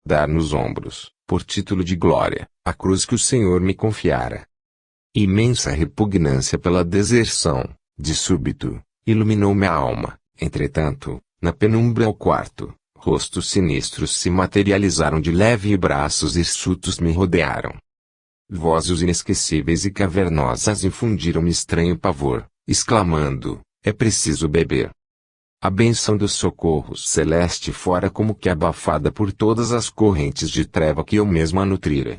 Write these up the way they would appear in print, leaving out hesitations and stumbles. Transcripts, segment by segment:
dar nos ombros, por título de glória, a cruz que o Senhor me confiara. Imensa repugnância pela deserção, de súbito, iluminou-me a alma. Entretanto, na penumbra ao quarto, rostos sinistros se materializaram de leve e braços hirsutos me rodearam. Vozes inesquecíveis e cavernosas infundiram-me estranho pavor, exclamando: é preciso beber. A bênção do socorro celeste fora como que abafada por todas as correntes de treva que eu mesma nutrira.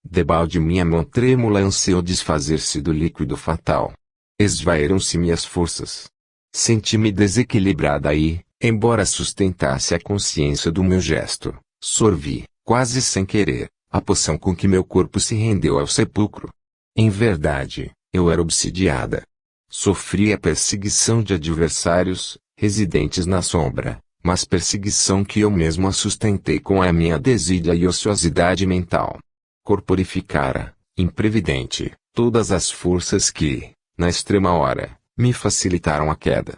Debalde minha mão trêmula ansiou desfazer-se do líquido fatal. Esvaíram-se minhas forças. Senti-me desequilibrada e, embora sustentasse a consciência do meu gesto, sorvi, quase sem querer, a poção com que meu corpo se rendeu ao sepulcro. Em verdade, eu era obsidiada. Sofria perseguição de adversários, residentes na sombra, mas perseguição que eu mesmo sustentei com a minha desídia e ociosidade mental. Corporificara, imprevidente, todas as forças que, na extrema hora, me facilitaram a queda.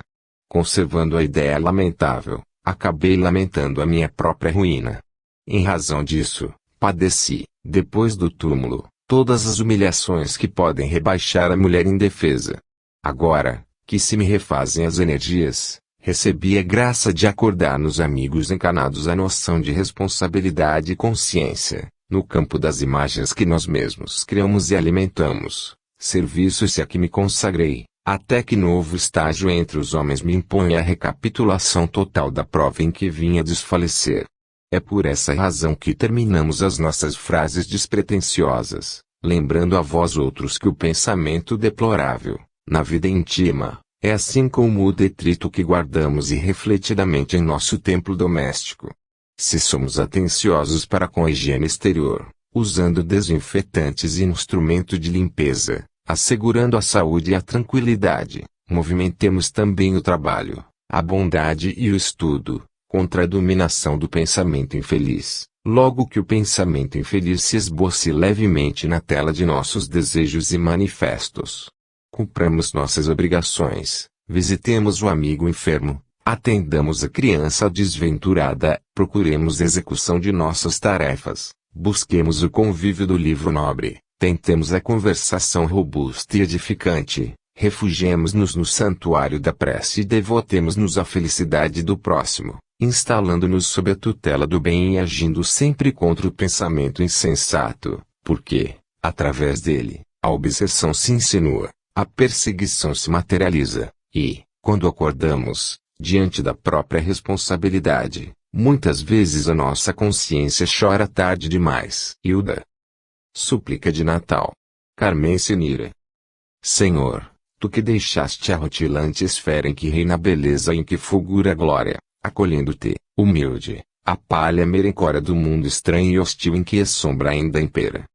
Conservando a ideia lamentável, acabei lamentando a minha própria ruína. Em razão disso, padeci, depois do túmulo, todas as humilhações que podem rebaixar a mulher indefesa. Agora, que se me refazem as energias, recebi a graça de acordar nos amigos encanados a noção de responsabilidade e consciência, no campo das imagens que nós mesmos criamos e alimentamos, serviço-se a que me consagrei, até que novo estágio entre os homens me impõe a recapitulação total da prova em que vinha desfalecer. É por essa razão que terminamos as nossas frases despretensiosas, lembrando a vós outros que o pensamento deplorável, na vida íntima, é assim como o detrito que guardamos irrefletidamente em nosso templo doméstico. Se somos atenciosos para com a higiene exterior, usando desinfetantes e instrumento de limpeza, assegurando a saúde e a tranquilidade, movimentemos também o trabalho, a bondade e o estudo, contra a dominação do pensamento infeliz, logo que o pensamento infeliz se esboce levemente na tela de nossos desejos e manifestos. Cumpramos nossas obrigações, visitemos o amigo enfermo, atendamos a criança desventurada, procuremos execução de nossas tarefas, busquemos o convívio do livro nobre, tentemos a conversação robusta e edificante, refugiemos-nos no santuário da prece e devotemos-nos à felicidade do próximo, instalando-nos sob a tutela do bem e agindo sempre contra o pensamento insensato, porque, através dele, a obsessão se insinua, a perseguição se materializa, e, quando acordamos, diante da própria responsabilidade, muitas vezes a nossa consciência chora tarde demais. Hilda. Súplica de Natal. Carmen Senira. Senhor, tu que deixaste a rutilante esfera em que reina a beleza e em que fulgura a glória, acolhendo-te, humilde, a palha merencória do mundo estranho e hostil em que a sombra ainda impera.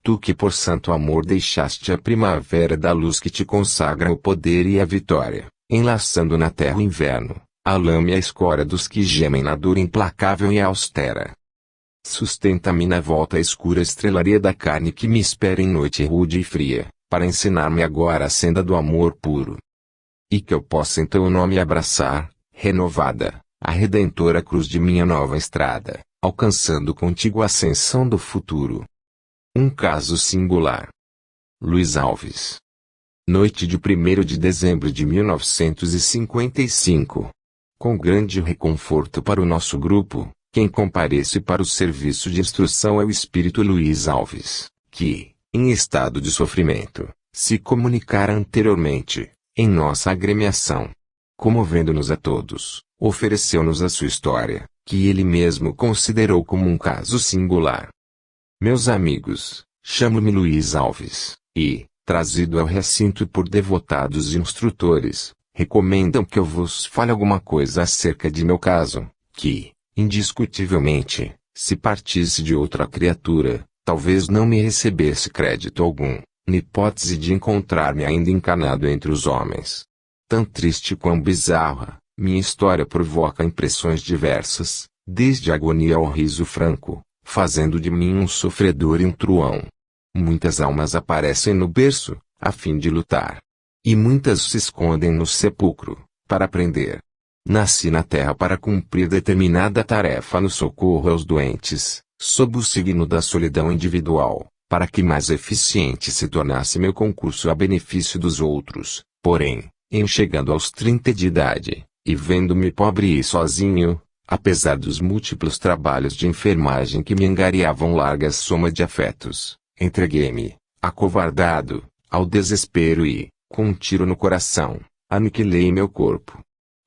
Tu que por santo amor deixaste a primavera da luz que te consagra o poder e a vitória, enlaçando na terra o inverno, a lama e a escória dos que gemem na dor implacável e austera. Sustenta-me na volta à escura estrelaria da carne que me espera em noite rude e fria, para ensinar-me agora a senda do amor puro. E que eu possa em teu nome abraçar, renovada, a redentora cruz de minha nova estrada, alcançando contigo a ascensão do futuro. Um caso singular. Luiz Alves. Noite de 1º de dezembro de 1955. Com grande reconforto para o nosso grupo, quem comparece para o serviço de instrução é o espírito Luiz Alves, que, em estado de sofrimento, se comunicara anteriormente, em nossa agremiação. Comovendo-nos a todos, ofereceu-nos a sua história, que ele mesmo considerou como um caso singular. Meus amigos, chamo-me Luiz Alves, e, trazido ao recinto por devotados instrutores, recomendam que eu vos fale alguma coisa acerca de meu caso, que, indiscutivelmente, se partisse de outra criatura, talvez não me recebesse crédito algum, na hipótese de encontrar-me ainda encarnado entre os homens. Tão triste quão bizarra, minha história provoca impressões diversas, desde a agonia ao riso franco, fazendo de mim um sofredor e um truão. Muitas almas aparecem no berço, a fim de lutar. E muitas se escondem no sepulcro, para aprender. Nasci na Terra para cumprir determinada tarefa no socorro aos doentes, sob o signo da solidão individual, para que mais eficiente se tornasse meu concurso a benefício dos outros. Porém, em chegando aos 30 de idade, e vendo-me pobre e sozinho, apesar dos múltiplos trabalhos de enfermagem que me angariavam largas somas de afetos, entreguei-me, acovardado, ao desespero e, com um tiro no coração, aniquilei meu corpo.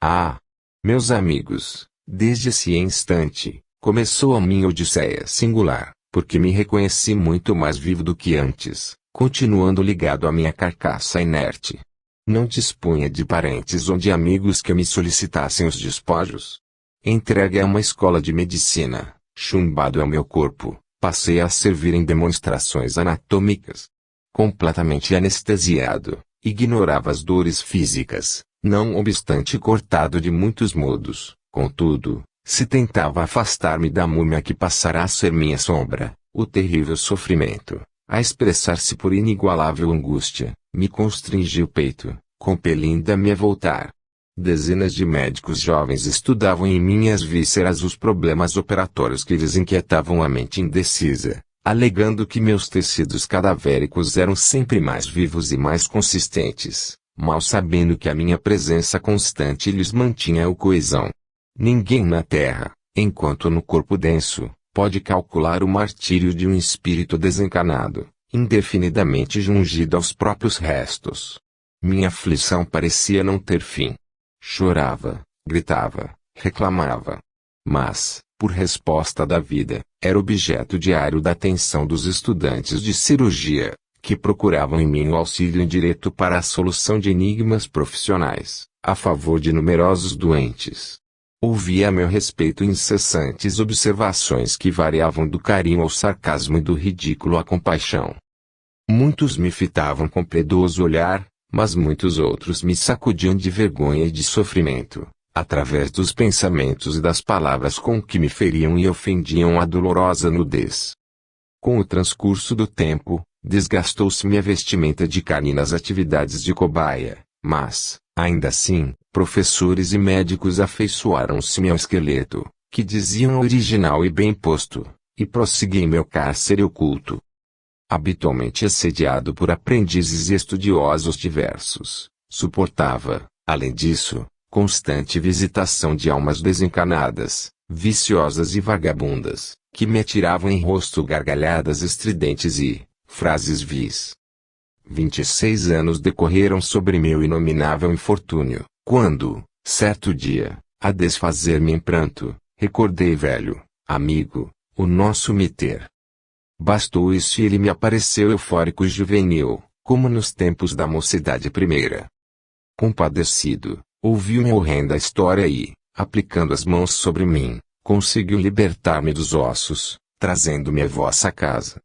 Ah! Meus amigos, desde esse instante, começou a minha odisseia singular, porque me reconheci muito mais vivo do que antes, continuando ligado à minha carcaça inerte. Não dispunha de parentes ou de amigos que me solicitassem os despojos. Entregue a uma escola de medicina, chumbado ao meu corpo, passei a servir em demonstrações anatômicas. Completamente anestesiado, ignorava as dores físicas, não obstante cortado de muitos modos. Contudo, se tentava afastar-me da múmia que passará a ser minha sombra, o terrível sofrimento, a expressar-se por inigualável angústia, me constringia o peito, compelindo-me a voltar. Dezenas de médicos jovens estudavam em minhas vísceras os problemas operatórios que lhes inquietavam a mente indecisa, alegando que meus tecidos cadavéricos eram sempre mais vivos e mais consistentes, mal sabendo que a minha presença constante lhes mantinha a coesão. Ninguém na Terra, enquanto no corpo denso, pode calcular o martírio de um espírito desencarnado, indefinidamente jungido aos próprios restos. Minha aflição parecia não ter fim. Chorava, gritava, reclamava. Mas, por resposta da vida, era objeto diário da atenção dos estudantes de cirurgia, que procuravam em mim o auxílio indireto para a solução de enigmas profissionais, a favor de numerosos doentes. Ouvia a meu respeito incessantes observações que variavam do carinho ao sarcasmo e do ridículo à compaixão. Muitos me fitavam com piedoso olhar, mas muitos outros me sacudiam de vergonha e de sofrimento, através dos pensamentos e das palavras com que me feriam e ofendiam a dolorosa nudez. Com o transcurso do tempo, desgastou-se minha vestimenta de carne nas atividades de cobaia, mas, ainda assim, professores e médicos afeiçoaram-se-me ao esqueleto, que diziam original e bem posto, e prossegui em meu cárcere oculto. Habitualmente assediado por aprendizes e estudiosos diversos, suportava, além disso, constante visitação de almas desencarnadas, viciosas e vagabundas, que me atiravam em rosto gargalhadas estridentes e frases vis. 26 anos decorreram sobre meu inominável infortúnio, quando, certo dia, a desfazer-me em pranto, recordei velho amigo, o nosso Miter. Bastou isso e ele me apareceu eufórico e juvenil, como nos tempos da mocidade primeira. Compadecido, ouviu minha horrenda história e, aplicando as mãos sobre mim, conseguiu libertar-me dos ossos, trazendo-me à vossa casa.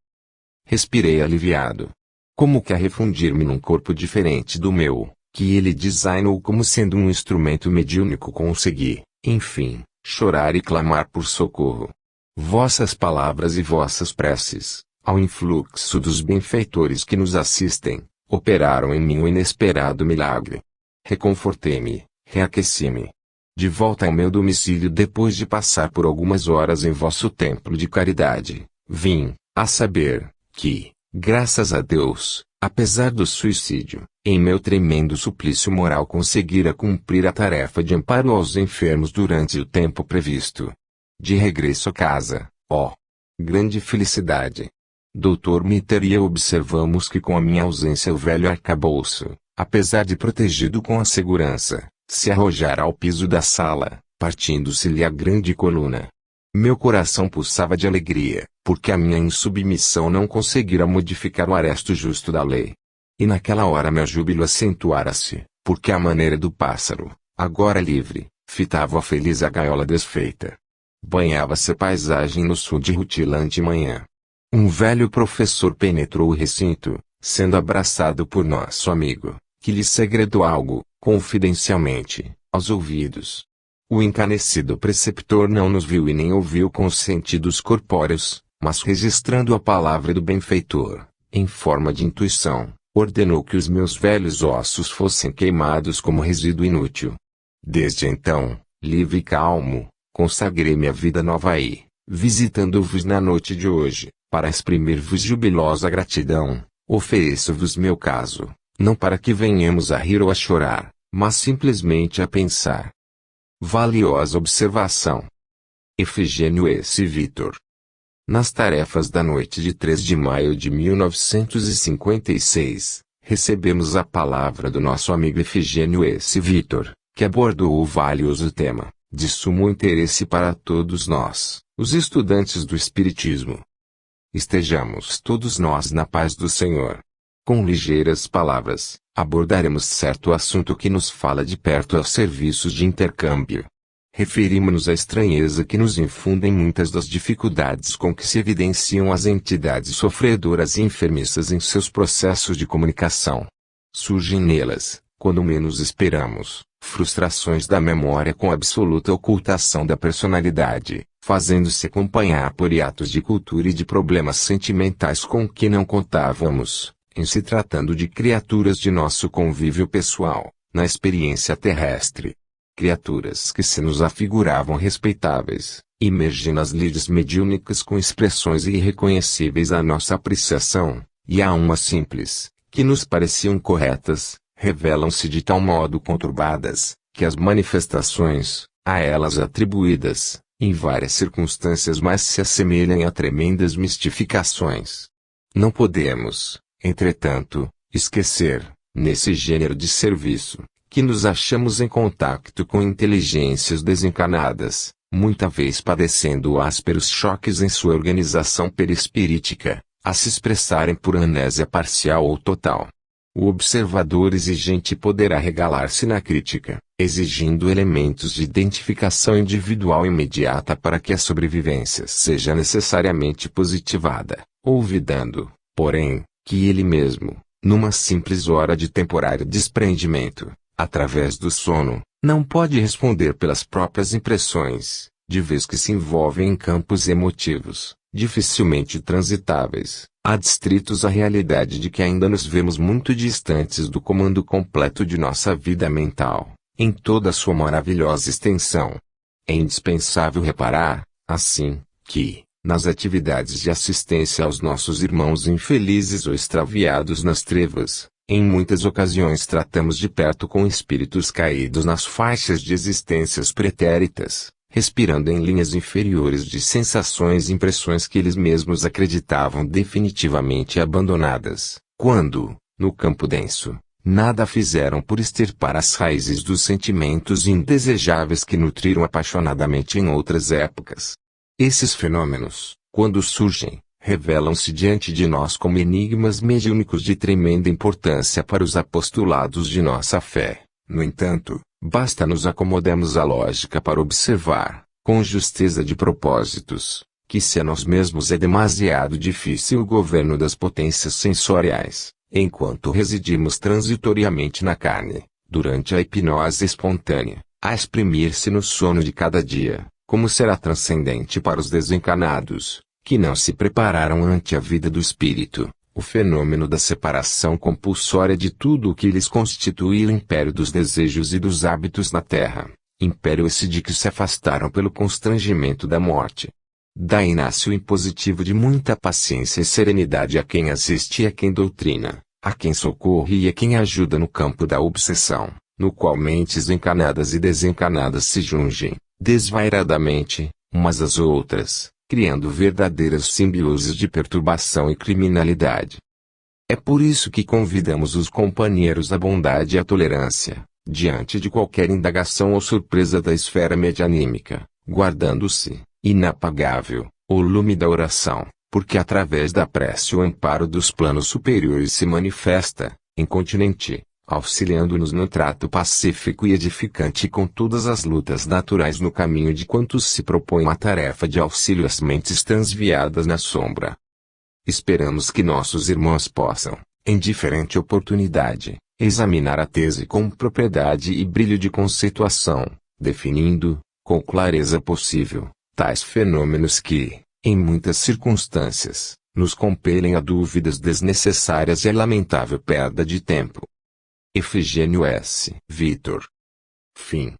Respirei aliviado. Como que a refundir-me num corpo diferente do meu, que ele designou como sendo um instrumento mediúnico, consegui, enfim, chorar e clamar por socorro. Vossas palavras e vossas preces, ao influxo dos benfeitores que nos assistem, operaram em mim um inesperado milagre. Reconfortei-me, reaqueci-me. De volta ao meu domicílio depois de passar por algumas horas em vosso templo de caridade, vim, a saber, que, graças a Deus, apesar do suicídio, em meu tremendo suplício moral conseguira cumprir a tarefa de amparo aos enfermos durante o tempo previsto. De regresso a casa, ó, grande felicidade! Dr. Miter e eu observamos que com a minha ausência o velho arcabouço, apesar de protegido com a segurança, se arrojara ao piso da sala, partindo-se-lhe a grande coluna. Meu coração pulsava de alegria, porque a minha insubmissão não conseguira modificar o aresto justo da lei. E naquela hora meu júbilo acentuara-se, porque à maneira do pássaro, agora livre, fitava a feliz a gaiola desfeita. Banhava-se a paisagem no sul de rutilante manhã. Um velho professor penetrou o recinto, sendo abraçado por nosso amigo, que lhe segredou algo, confidencialmente, aos ouvidos. O encanecido preceptor não nos viu e nem ouviu com os sentidos corpóreos, mas registrando a palavra do benfeitor, em forma de intuição, ordenou que os meus velhos ossos fossem queimados como resíduo inútil. Desde então, livre e calmo, consagrei minha vida nova e, visitando-vos na noite de hoje, para exprimir-vos jubilosa gratidão, ofereço-vos meu caso, não para que venhamos a rir ou a chorar, mas simplesmente a pensar. Valiosa observação. Efigênio S. Vitor. Nas tarefas da noite de 3 de maio de 1956, recebemos a palavra do nosso amigo Efigênio S. Vitor, que abordou o valioso tema, de sumo interesse para todos nós, os estudantes do Espiritismo. Estejamos todos nós na paz do Senhor. Com ligeiras palavras, abordaremos certo assunto que nos fala de perto aos serviços de intercâmbio. Referimos-nos à estranheza que nos infundem muitas das dificuldades com que se evidenciam as entidades sofredoras e enfermiças em seus processos de comunicação. Surgem nelas, quando menos esperamos, frustrações da memória com absoluta ocultação da personalidade, fazendo-se acompanhar por hiatos de cultura e de problemas sentimentais com que não contávamos, em se tratando de criaturas de nosso convívio pessoal, na experiência terrestre. Criaturas que se nos afiguravam respeitáveis, emergem nas lides mediúnicas com expressões irreconhecíveis à nossa apreciação, e há umas simples, que nos pareciam corretas, revelam-se de tal modo conturbadas, que as manifestações, a elas atribuídas, em várias circunstâncias mais se assemelham a tremendas mistificações. Não podemos, entretanto, esquecer, nesse gênero de serviço, que nos achamos em contacto com inteligências desencarnadas, muita vez padecendo ásperos choques em sua organização perispirítica, a se expressarem por amnésia parcial ou total. O observador exigente poderá regalar-se na crítica, exigindo elementos de identificação individual imediata para que a sobrevivência seja necessariamente positivada, olvidando, porém, que ele mesmo, numa simples hora de temporário desprendimento, através do sono, não pode responder pelas próprias impressões, de vez que se envolve em campos emotivos, dificilmente transitáveis, adstritos à realidade de que ainda nos vemos muito distantes do comando completo de nossa vida mental, em toda a sua maravilhosa extensão. É indispensável reparar, assim, que, nas atividades de assistência aos nossos irmãos infelizes ou extraviados nas trevas, em muitas ocasiões tratamos de perto com espíritos caídos nas faixas de existências pretéritas, respirando em linhas inferiores de sensações e impressões que eles mesmos acreditavam definitivamente abandonadas, quando, no campo denso, nada fizeram por extirpar as raízes dos sentimentos indesejáveis que nutriram apaixonadamente em outras épocas. Esses fenômenos, quando surgem, revelam-se diante de nós como enigmas mediúnicos de tremenda importância para os apostolados de nossa fé. No entanto, basta nos acomodemos à lógica para observar, com justeza de propósitos, que se a nós mesmos é demasiado difícil o governo das potências sensoriais, enquanto residimos transitoriamente na carne, durante a hipnose espontânea, a exprimir-se no sono de cada dia, como será transcendente para os desencarnados, que não se prepararam ante a vida do espírito, o fenômeno da separação compulsória de tudo o que lhes constituía o império dos desejos e dos hábitos na terra, império esse de que se afastaram pelo constrangimento da morte. Daí nasce o impositivo de muita paciência e serenidade a quem assiste e a quem doutrina, a quem socorre e a quem ajuda no campo da obsessão, no qual mentes encarnadas e desencarnadas se jungem, desvairadamente, umas às outras, criando verdadeiras simbioses de perturbação e criminalidade. É por isso que convidamos os companheiros à bondade e à tolerância, diante de qualquer indagação ou surpresa da esfera medianímica, guardando-se, inapagável, o lume da oração, porque através da prece o amparo dos planos superiores se manifesta, incontinente, auxiliando-nos no trato pacífico e edificante com todas as lutas naturais no caminho de quantos se propõem uma tarefa de auxílio às mentes transviadas na sombra. Esperamos que nossos irmãos possam, em diferente oportunidade, examinar a tese com propriedade e brilho de conceituação, definindo, com clareza possível, tais fenômenos que, em muitas circunstâncias, nos compelem a dúvidas desnecessárias e a lamentável perda de tempo. Efigênio S. Vitor. Fim.